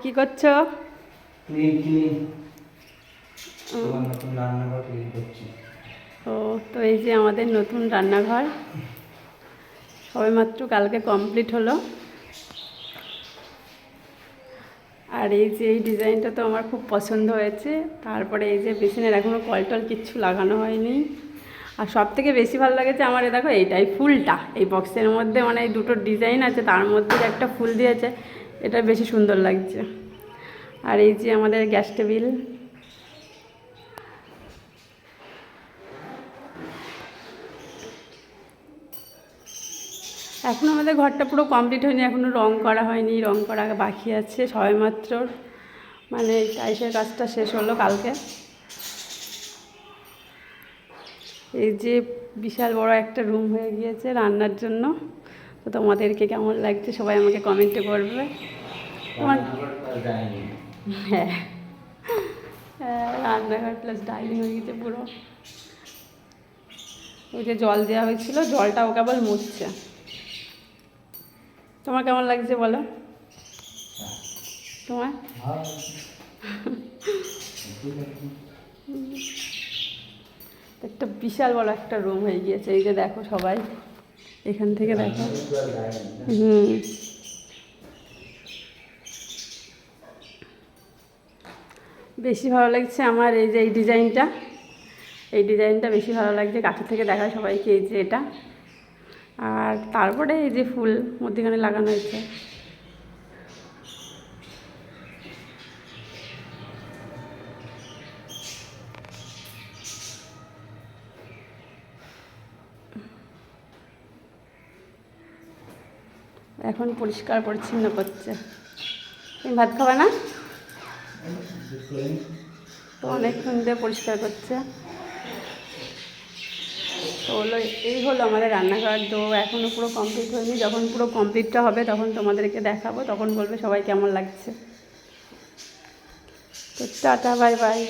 কি করছো? ও তো এই যে আমাদের নতুন রান্নাঘর সবেমাত্র কালকে কমপ্লিট হলো। আর এই যে এই ডিজাইনটা তো আমার খুব পছন্দ হয়েছে। তারপরে এই যে বেসিনের এখনও কল টল কিচ্ছু লাগানো হয়নি। আর সব থেকে বেশি ভালো লাগেছে আমার দেখো এইটাই ফুলটা, এই বক্সের মধ্যে মানে এই দুটো ডিজাইন আছে তার মধ্যে একটা ফুল দিয়েছে, এটা বেশি সুন্দর লাগছে। আর এই যে আমাদের গ্যাস টেবিল, এখনও আমাদের ঘরটা পুরো কমপ্লিট হয়নি, এখনও রং করা হয়নি, রং করা বাকি আছে। সবেমাত্র মানে টাইসের কাজটা শেষ হলো কালকে। এই যে বিশাল বড় একটা রুম হয়ে গিয়েছে রান্নার জন্য। তো তোমাদেরকে কেমন লাগছে সবাই আমাকে কমেন্টে করবে। তোমার হ্যাঁ রান্নাঘর প্লাস ডাইনিং হয়ে গেছে পুরো। ওই যে জল দেওয়া হয়েছিল, জলটা ও কেবল মুছছে। তোমার কেমন লাগছে বলো? তোমার একটা বিশাল বড় একটা রুম হয়ে গিয়েছে। এই যে দেখো সবাই এখান থেকে দেখো। বেশি ভালো লাগছে আমার এই যে এই ডিজাইনটা, এই ডিজাইনটা বেশি ভালো লাগছে। কাছে থেকে দেখায় সবাইকে এই যে এটা। আর তারপরে এই যে ফুল মধ্যখানে লাগানো হয়েছে। এখন পরিষ্কার পরিচ্ছন্ন করছে। তুমি ভাত খাবে না? তো অনেকক্ষণ দিয়ে পরিষ্কার করছে। তো হলো এই হলো আমাদের রান্নাঘর। তো এখনও পুরো কমপ্লিট হয়নি, যখন পুরো কমপ্লিটটা হবে তখন তোমাদেরকে দেখাবো, তখন বলবে সবাই কেমন লাগছে। তো টাটা, বাই বাই।